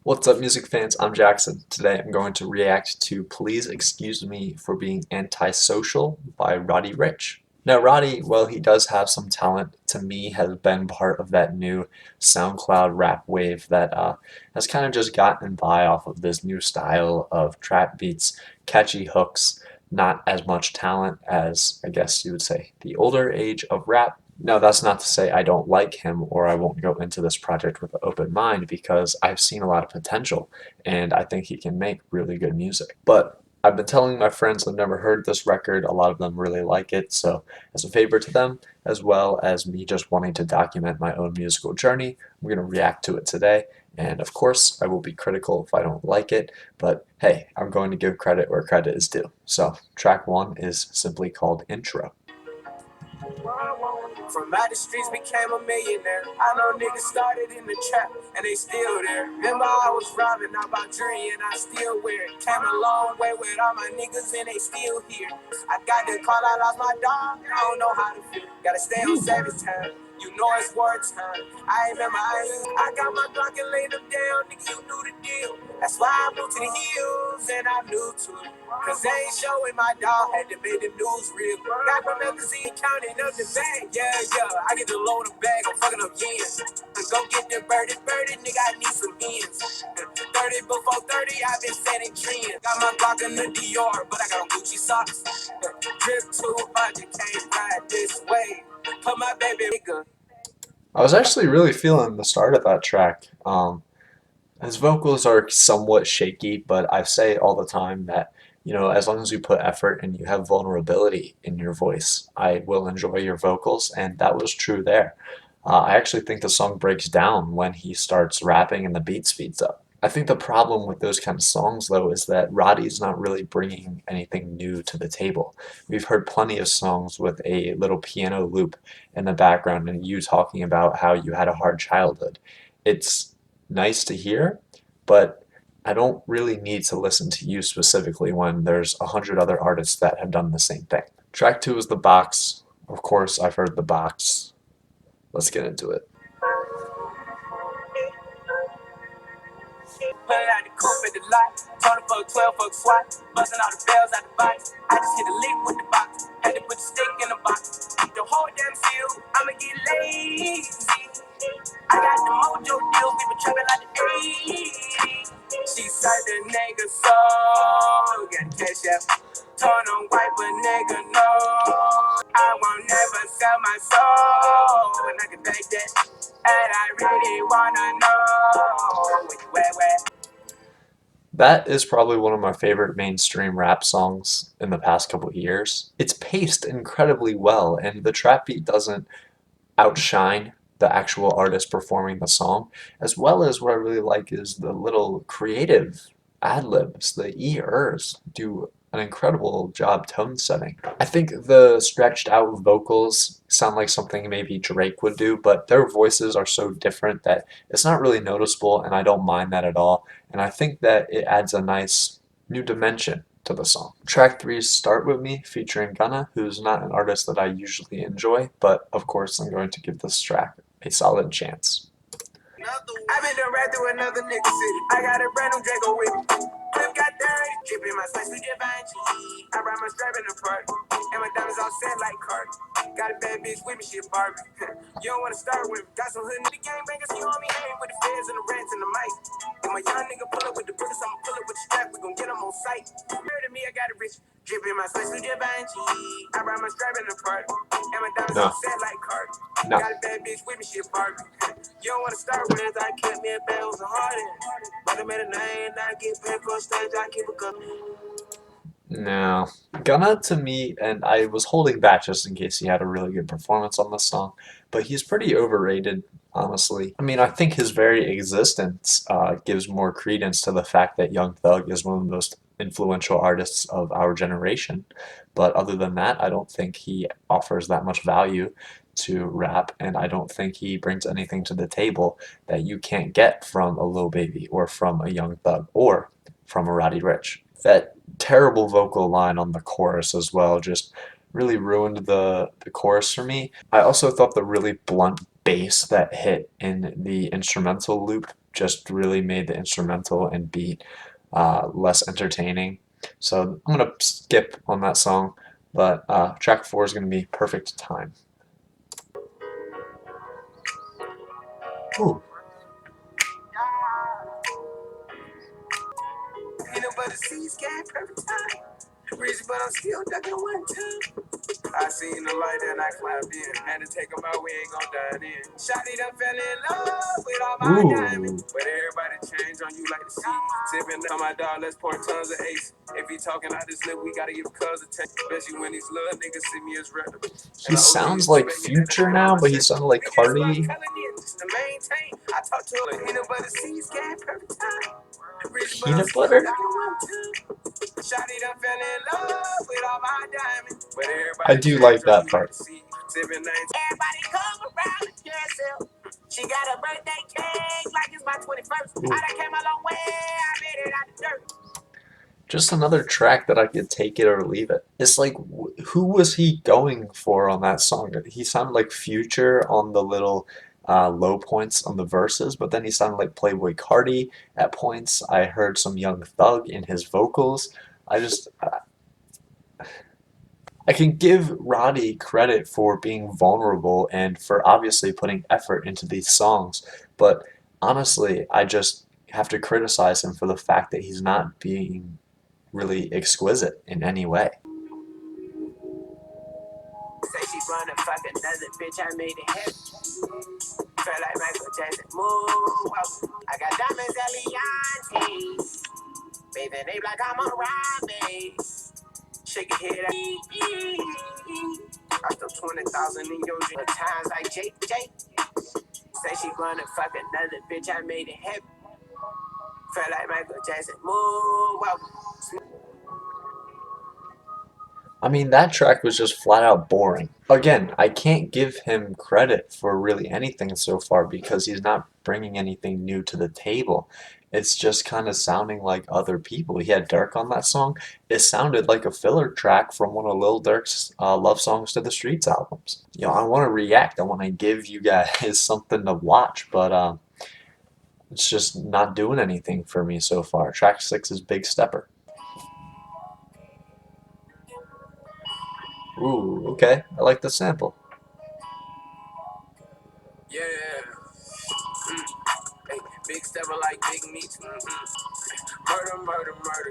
What's up, music fans? I'm Jackson. Today I'm going to react to Please Excuse Me for Being Antisocial by Roddy Rich. Now, Roddy, well, he does have some talent, to me, has been part of that new SoundCloud rap wave that has kind of just gotten by off of this new style of trap beats, catchy hooks, not as much talent as, I guess you would say, the older age of rap. Now, that's not to say I don't like him or I won't go into this project with an open mind because I've seen a lot of potential and I think he can make really good music. But I've been telling my friends I've never heard this record. A lot of them really like it. So, as a favor to them, as well as me just wanting to document my own musical journey, I'm going to react to it today. And of course, I will be critical if I don't like it. But hey, I'm going to give credit where credit is due. So, track one is simply called Intro. From out the streets became a millionaire. I know niggas started in the trap and they still there. Remember I was robbing, I bought jewelry and I still wear it. Came a long way with all my niggas and they still here. I got the call, I lost my dog, I don't know how to feel. Gotta stay on savage time, you know it's war time. I remember I got my Glock and laid them down, nigga, you knew the deal. That's why I moved to the hills and I'm new to it. Cause they ain't showing my dog, had to make the news real. Got my magazine counting up the bag, yeah. I get the load of bag, I'm fucking up yens. Go get the birdie, nigga, I need some ends. 30 before 30, I've been setting trends. Got my Glock in the Dior, but I got on Gucci socks. Drip 200, can't ride this way. Put my baby nigga. I was actually really feeling the start of that track. His vocals are somewhat shaky, but I say all the time that, as long as you put effort and you have vulnerability in your voice, I will enjoy your vocals, and that was true there. I actually think the song breaks down when he starts rapping and the beat speeds up. I think the problem with those kind of songs, though, is that Roddy's not really bringing anything new to the table. We've heard plenty of songs with a little piano loop in the background and you talking about how you had a hard childhood. It's nice to hear, but I don't really need to listen to you specifically when there's 100 other artists that have done the same thing. Track two is The Box. Of course, I've heard The Box. Let's get into it. Pulling out the coupe at the lot, told for a 12 fuck swat, busting all the bells out the box. I just hit a lick with the box, had to put the stick in the box. The whole damn seal, I'ma get lazy. I got the mojo deals, we been trapping like the 80s. She said the nigga soul, got cash out. Turn on white, but nigga no. I won't never sell my soul, and I can take that. And I really wanna know where. That is probably one of my favorite mainstream rap songs in the past couple of years. It's paced incredibly well, and the trap beat doesn't outshine the actual artist performing the song, as well as what I really like is the little creative ad-libs. The E-ers do an incredible job tone setting. I think the stretched out vocals sound like something maybe Drake would do, but their voices are so different that it's not really noticeable, and I don't mind that at all. And I think that it adds a nice new dimension to the song. Track three is Start With Me featuring Gunna, who's not an artist that I usually enjoy, but of course I'm going to give this track a solid chance. I've been done right through another nigga city. I got a brand new Draco with me. Clip got dirty, dripping my sweat, we get Givenchy. I brought my strap in the party, and my diamonds all set like Cardi. Got a bad bitch with me, she a Barbie. You don't wanna start with me. Got some hood nigga gangbangers, you on me, hang with the feds and the rats and the mic. If my young nigga pull up with the bullets, I'ma pull up with the strap, we gon' get him on sight. Heard of me, I got a rich, dripping my sweat, we get Givenchy. I brought my strap in the party, and my diamonds all set like Cardi. Got a bad bitch with me, she a Barbie. You don't wanna start with it, I kept me a bells and hearted. But I made a name, I get paid for a stage, I keep it coming. No. Gunna to me, and I was holding back just in case he had a really good performance on this song, but he's pretty overrated, honestly. I mean, I think his very existence gives more credence to the fact that Young Thug is one of the most influential artists of our generation, but other than that, I don't think he offers that much value to rap, and I don't think he brings anything to the table that you can't get from a Lil Baby or from a Young Thug or from a Roddy Rich. That terrible vocal line on the chorus as well just really ruined the chorus for me. I also thought the really blunt bass that hit in the instrumental loop just really made the instrumental and beat less entertaining. So I'm gonna skip on that song, but track 4 is gonna be Perfect Time. Ooh. Peanut butter seeds, got perfect time. Rich, but I'm still ducking one time. I seen the light and I climbed in. Had to take 'em out, we ain't gon' dine in. Shawty done fell in love with all my diamonds. Ooh. But everybody change on you like the sea. Sipping on my dog, let's pour tons of ace. If he talking out this lip, we gotta give cuz attention. Especially when these little niggas see me as relevant. He sounds like Future now, but he sounded like Cardi. Just to maintain. I talked to her, peanut butter seeds, got perfect time. Rich, but I'm Peanut still butter? ducking one time. Shawty done fell in love with all my diamonds. But I everybody do change like on that you like part. the sea. Sipping nights. Everybody come around with yourself. She got a birthday cake like it's my 21st. Ooh. I done came a long way. I made it out the dirt. Just another track that I could take it or leave it. It's like, who was he going for on that song? He sounded like Future on the little low points on the verses, but then he sounded like Playboy Cardi at points. I heard some Young Thug in his vocals. I just, I can give Roddy credit for being vulnerable and for obviously putting effort into these songs, but honestly, I just have to criticize him for the fact that he's not being really exquisite in any way. Say she wanna fuck another bitch, I made it happen. Felt like Michael Jackson. Move out. I got diamonds, Eliantes. Baby, they like I'm a Robbie. Shake your head. I still 20,000 in your dream. Times like Jake. Say she wanna fuck another bitch, I made it happen. Felt like Michael Jackson. Move out. I mean, that track was just flat out boring. Again, I can't give him credit for really anything so far because he's not bringing anything new to the table. It's just kind of sounding like other people. He had Dirk on that song. It sounded like a filler track from one of Lil Durk's Love Songs to the Streets albums. I want to react. I want to give you guys something to watch, but it's just not doing anything for me so far. Track 6 is Big Stepper. Ooh, okay. I like the sample. Yeah. Hey, big stepper like big meats. Murder.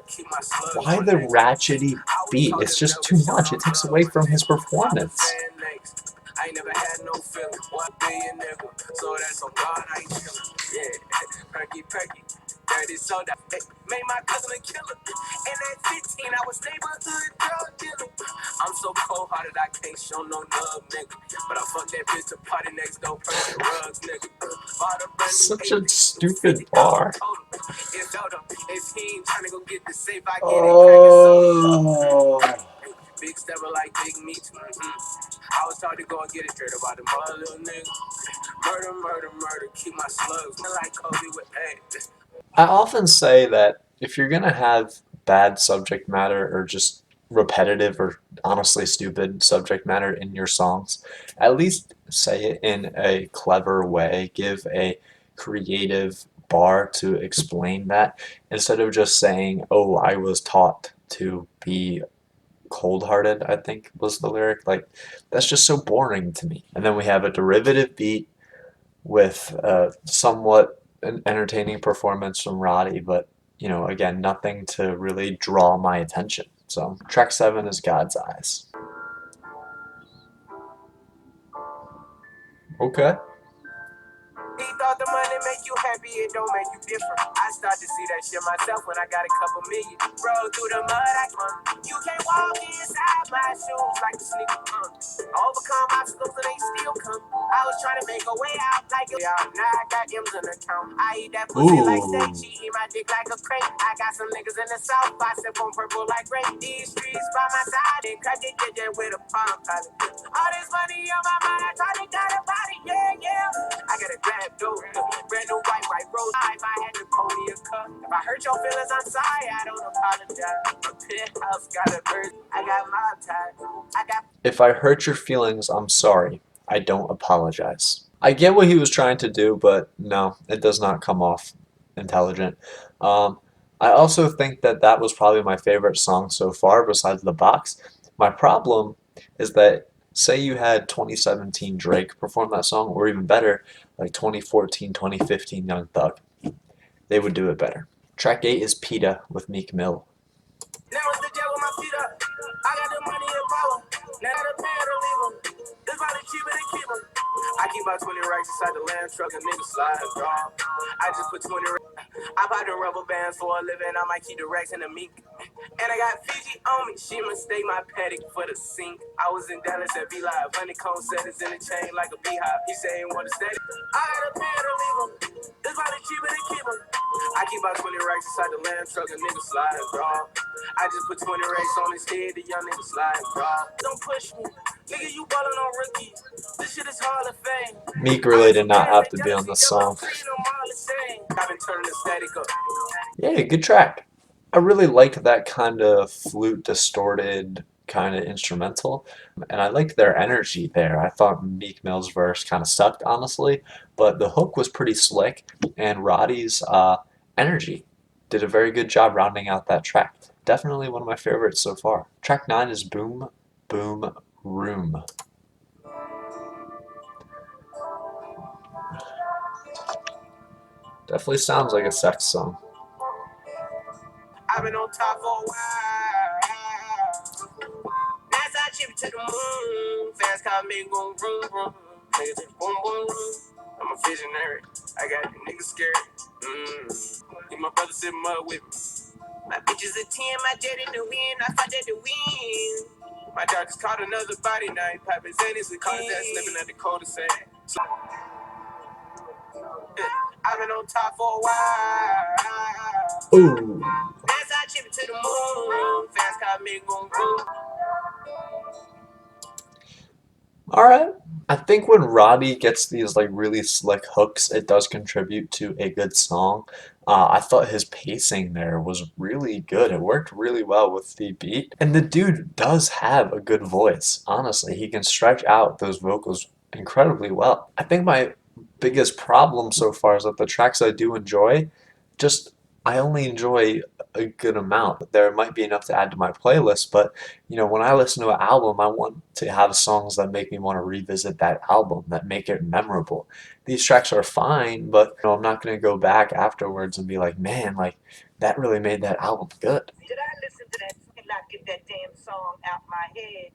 Keep my slugs Why on the next. ratchety I always beat? told It's them just never too show much. no It takes love, away but from they his pop the performance. fan next. I ain't never had no feeling. 1 billion nigga, so that's on God I ain't chillin'. Yeah, perky, dirty soda. Hey, made my cousin a killer. And at 15, I was neighborhood drug dealer. I'm so cold hearted, I can't show no love, nigga. But I fuck that bitch to party next door, purchase rugs, nigga. Bought a brand new Such a AP, stupid 50,000 bar. total. It's Dodo. If he ain't tryna go get the safe, I get it crackin' Oh. soda. Big stepper like big meats. I was taught to go and get it straight about the mother, little nigga. Murder. Keep my slugs. Like Kobe with AIDS. I often say that if you're gonna have bad subject matter or just repetitive or honestly stupid subject matter in your songs, at least say it in a clever way. Give a creative bar to explain that instead of just saying, "Oh, I was taught to be cold-hearted," I think was the lyric. Like, that's just so boring to me. And then we have a derivative beat with somewhat an entertaining performance from Roddy, but again, nothing to really draw my attention. So track 7 is God's Eyes. Okay. He thought the money make you happy, it don't make you different. I start to see that shit myself when I got a couple million. Roll through the mud, you can't walk inside my shoes like a sneaker punk. Overcome obstacles and they still come. I was trying to make a way out like a out. Now I got M's in the account. I eat that pussy like steak, Ooh. she eat my dick like a crate. I got some niggas in the south, I sip on purple like grape. These streets by my side, and cut it with a palm pilot. All this money on my mind, I try to got a body, yeah. I got a grab door, brand new white rose. If I had to pull me a cup, if I hurt your feelings, I'm sorry, I don't apologize. A penthouse got a bird, I got mob ties. If I hurt your feelings, I'm sorry. I don't apologize. I get what he was trying to do, but no, it does not come off intelligent. Um, I also think that that was probably my favorite song so far, besides The Box. My problem is that, say you had 2017 Drake perform that song, or even better, like 2014, 2015 Young Thug. They would do it better. Track 8 is PETA with Meek Mill. Now it's the jet with my feet up. I got the money and power. Now the pay to leave 'em. This probably cheaper to keep 'em. I keep about 20 racks inside the land truck and niggas slide, dog. I just put 20 racks. I buy the rubber bands for a living. I might keep the racks in the mink. And I got Fiji on me. She mistake my paddock for the sink. I was in Dallas at V-Live. Honeycomb settings in the chain like a beehive. He say he want to stay. I got a pay to leave 'em. This probably cheaper to keep 'em. I keep about 20 racks inside the land truck and niggas slide, dog. I just put 20 racks on his head, the young nigga slide, bro. Don't push me. Nigga, you ballin' on rookies. This shit is Hall of Fame. Meek really did not have to be on this song. I've been turning the static up. Yeah, good track. I really liked that kind of flute distorted kind of instrumental, and I liked their energy there. I thought Meek Mill's verse kind of sucked, honestly, but the hook was pretty slick, and Roddy's energy did a very good job rounding out that track. Definitely one of my favorites so far. Track 9 is Boom Boom Room. Definitely sounds like a sex song. I've been on top for a while. That's how I chip to the moon. Fast car make go vroom vroom. Niggas say boom boom boom. I'm a visionary. I got you niggas scared. Need my brother sit mud with me. My bitch is a 10, my jet in the wind. I fought at the wind. My dog just caught another body now. He popping Xannies with cars that slipping at the cul-de-sac. I've been on top for a while. Ooh. That's how I chip it to the moon. Fast car make go vroom. Alright. I think when Roddy gets these like really slick hooks, it does contribute to a good song. I thought his pacing there was really good. It worked really well with the beat. And the dude does have a good voice, honestly. He can stretch out those vocals incredibly well. I think my biggest problem so far is that the tracks I do enjoy, just I only enjoy a good amount. There might be enough to add to my playlist, but when I listen to an album, I want to have songs that make me want to revisit that album, that make it memorable. These tracks are fine, but I'm not going to go back afterwards and be like, man, like that really made that album good. Did I listen to that and not get that damn song out my head?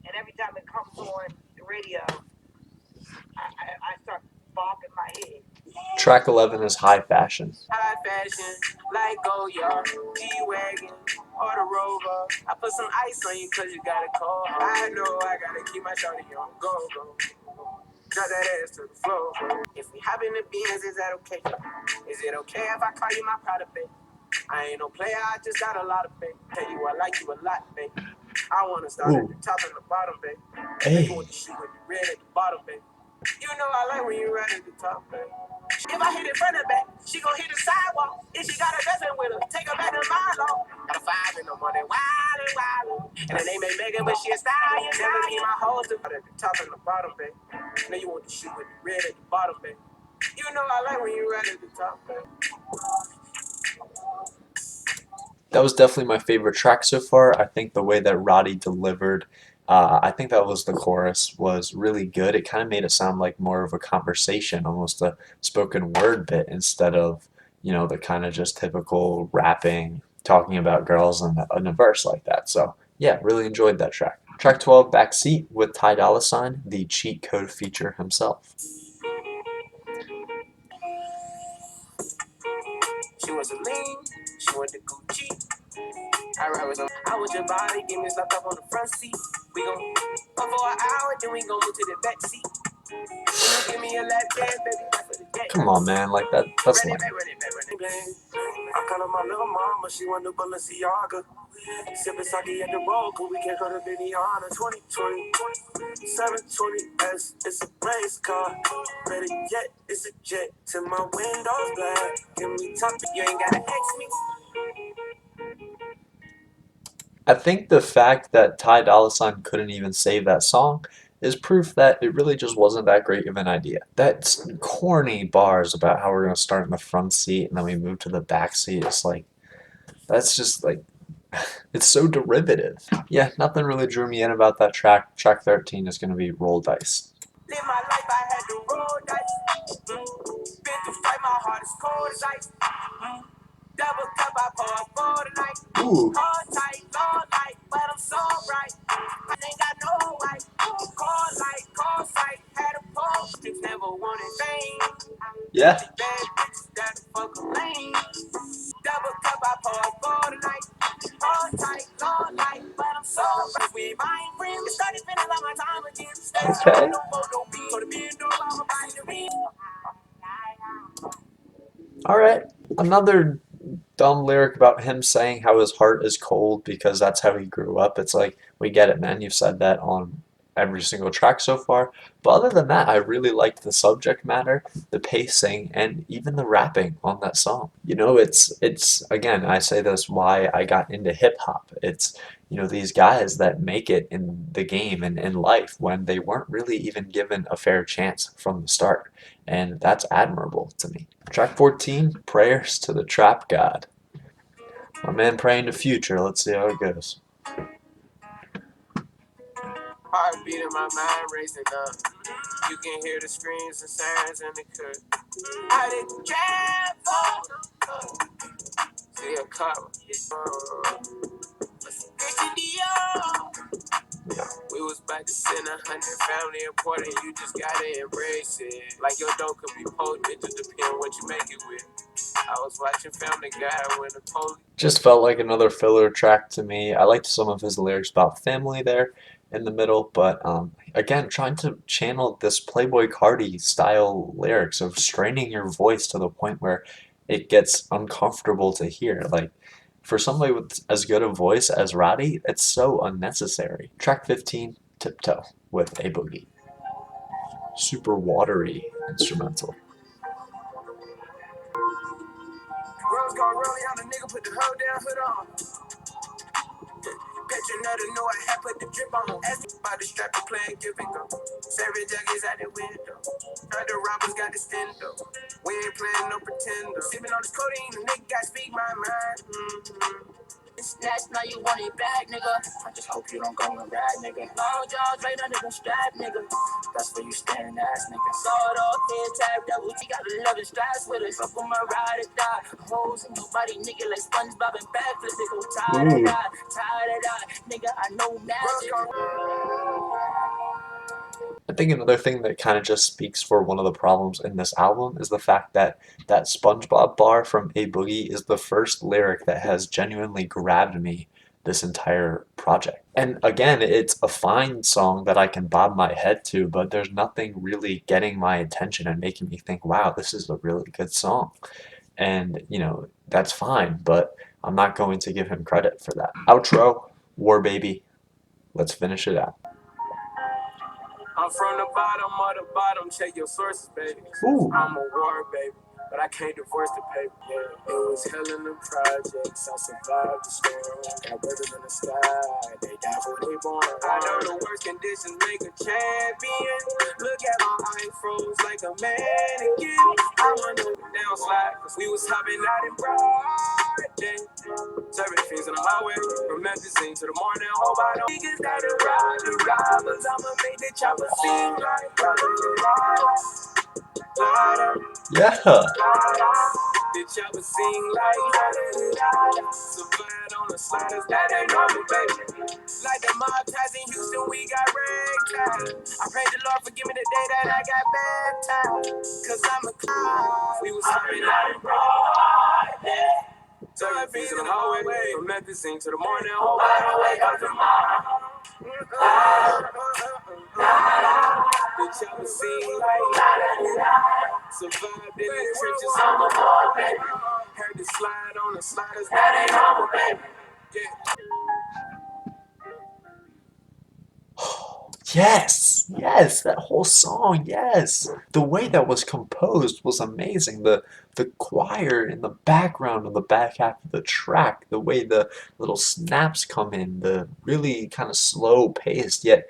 And every time it comes on the radio, I start bopping my head. Track 11 is High Fashion. High fashion, like Goyard, G-Wagon, or the Rover. I put some ice on you cause you got a call. I know I gotta keep my shorty on go. Drop that ass to the floor. If we hop in the Benz, is that okay? Is it okay if I call you my product, babe? I ain't no player, I just got a lot of babe. Tell you I like you a lot, babe. I wanna start at the top and the bottom, babe. Hey. You want the shit with the red at the bottom, babe. You know I like when you right at the top, babe. If I hit it front and back, she gon' hit the sidewalk. If she got a dressing with her, take her back to my law. Got a 5 in the morning, wildin'. And her name ain't Megan, but she a stallion. Never keep my hoes at the top and the bottom, babe. Now you want the shit with the red at the bottom, babe. You know I like when you right at the top, babe. That was definitely my favorite track so far. I think the way that Roddy delivered, I think that was the chorus, was really good. It kind of made it sound like more of a conversation, almost a spoken word bit instead of, the kind of just typical rapping, talking about girls in a verse like that. So, yeah, really enjoyed that track. Track 12, Backseat with Ty Dolla $ign, the cheat code feature himself. She was a lean, she went to Gucci. I was your body, give me slapped up on the front seat. We gon' go for an hour, then we gon' move to the back seat. You give me a lap dance, baby, that's for the day. Come on, man, like that's lame. I call her my little mama, she want the Balenciaga. Sippin' sake at the road, cause we can't go to Benihana. 2020, 720S, it's a race car. Better yet, it's a jet till my windows black. Give me top, you ain't gotta ask me. I think the fact that Ty Dolla $ign couldn't even save that song is proof that it really just wasn't that great of an idea. That's corny bars about how we're gonna start in the front seat and then we move to the back seat. It's like that's just like it's so derivative. Yeah, nothing really drew me in about that track. Track 13 is gonna be Roll Dice. Live my life, I had to roll dice. Been to fight, my heart is cold as ice. Double cup, I pour for tonight. Ooh. Hard tight, long light, but I'm so bright. I ain't got no white. Call light, call sight, had a pole. Niggas never wanted fame. Yeah. Bad bitches that fuck a lane. Double cup, I pour for tonight. Hard tight, long light, but I'm so bright. We buying friends, we started spending all my time again. Stay Okay. no more, no beat. Go to bed, no, I'm buying the ring. All right. Another dumb lyric about him saying how his heart is cold because that's how he grew up. It's like, we get it, man. You've said that on every single track so far. But other than that, I really liked the subject matter, the pacing, and even the rapping on that song. You know, it's again, I say this why I got into hip hop. It's these guys that make it in the game and in life when they weren't really even given a fair chance from the start. And that's admirable to me. Track 14, Prayers to the Trap God. My man praying to Future. Let's see how it goes. Heartbeat in my mind racing up. You can hear the screams and sirens in the cut. I didn't travel. See a car. We was about to send 100 family important. You just gotta embrace it. Like your dough could be potent. It just depends what you make it with. I was watching Family Guy when the police. Just felt like another filler track to me. I liked some of his lyrics about family there in the middle, but again, trying to channel this Playboy Cardi style lyrics of straining your voice to the point where it gets uncomfortable to hear. Like, for somebody with as good a voice as Roddy, it's so unnecessary. Track 15, Tiptoe with A Boogie. Super watery instrumental. Rose gone rolling on the nigga, put the hoe down, hood on. Picture another know I had put the drip on. Ask me about the strap to play and give and go. Seven juggies out the window. Other robbers got the stendo. We ain't playing no pretender. Sipping on this codeine, the nigga got speak my mind. Snatch, now you want it back, nigga. I just hope you don't go and ride, nigga. Long jaws, right under the strap, nigga. That's where you standing ass, nigga. Sawed off, head tapped up. We got 11 straps with us. Fuck with my ride or die. Hoes in your body, nigga, like SpongeBob and backflips. They go tired of die, tired of die. Nigga, I know magic. I think another thing that kind of just speaks for one of the problems in this album is the fact that that SpongeBob bar from A Boogie is the first lyric that has genuinely grabbed me this entire project. And again, it's a fine song that I can bob my head to, but there's nothing really getting my attention and making me think, wow, this is a really good song. And, that's fine, but I'm not going to give him credit for that. Outro, War Baby. Let's finish it out. I'm from the bottom, check your sources, baby. Ooh. I'm a war, baby, but I can't divorce the paper. Yeah. It was hell in the projects, I survived the storm. Got brothers in the sky, they die for they born. I know the worst conditions make a champion. Look at my eye froze like a mannequin. I wonder downslide, cause we was hopping out in broad day. Serving things in the highway, from Memphis to the morning. Hope I don't niggas that are ride the robbers. I'ma make the chopper sing like Yeah. the chopper sing like survived on the sliders. That ain't normal, baby. Like the mob ties in Houston, we got ragtime. I pray the Lord forgive me the day that I got baptized. Cause I'm a clown. We was hopping out in broad day. Serving things in the hallway, from Memphis to the morning. Hope I don't wake up tomorrow. The chopper sing like survived in the trenches on the wall, baby. Heard the slide on the sliders, that ain't normal, baby. Yeah. Yes, that whole song, yes. The way that was composed was amazing. The choir in the background of the back half of the track, the way the little snaps come in, the really kind of slow paced yet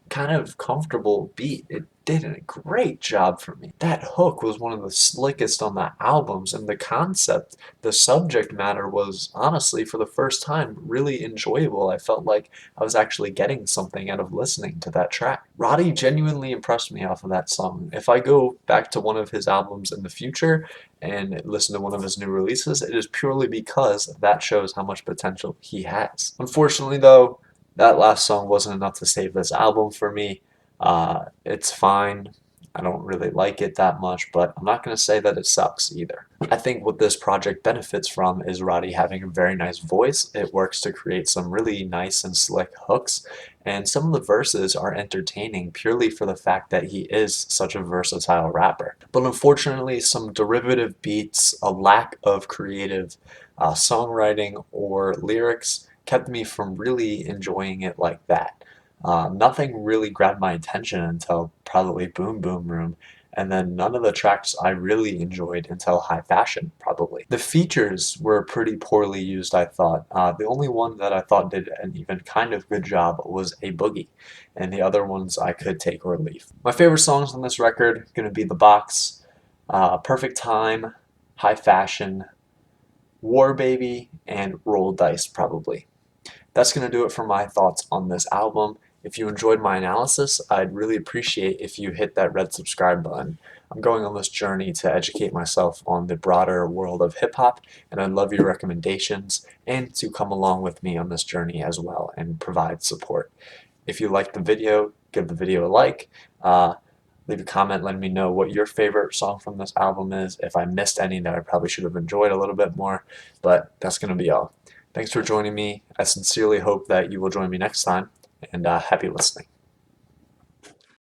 kind of comfortable beat. It did a great job for me. That hook was one of the slickest on the albums, and the concept, the subject matter was honestly, for the first time, really enjoyable. I felt like I was actually getting something out of listening to that track. Roddy genuinely impressed me off of that song. If I go back to one of his albums in the future and listen to one of his new releases, it is purely because that shows how much potential he has. Unfortunately, though, that last song wasn't enough to save this album for me. It's fine. I don't really like it that much, but I'm not going to say that it sucks either. I think what this project benefits from is Roddy having a very nice voice. It works to create some really nice and slick hooks, and some of the verses are entertaining purely for the fact that he is such a versatile rapper. But unfortunately, some derivative beats, a lack of creative songwriting or lyrics kept me from really enjoying it like that. Nothing really grabbed my attention until probably Boom Boom Room, and then none of the tracks I really enjoyed until High Fashion, probably. The features were pretty poorly used, I thought. The only one that I thought did an even kind of good job was A Boogie, and the other ones I could take or leave. My favorite songs on this record going to be The Box, Perfect Time, High Fashion, War Baby, and Roll Dice, probably. That's going to do it for my thoughts on this album. If you enjoyed my analysis, I'd really appreciate if you hit that red subscribe button. I'm going on this journey to educate myself on the broader world of hip hop, and I'd love your recommendations and to come along with me on this journey as well and provide support. If you liked the video, give the video a like. Leave a comment letting me know what your favorite song from this album is, if I missed any that I probably should have enjoyed a little bit more, but that's going to be all. Thanks for joining me. I sincerely hope that you will join me next time, and happy listening.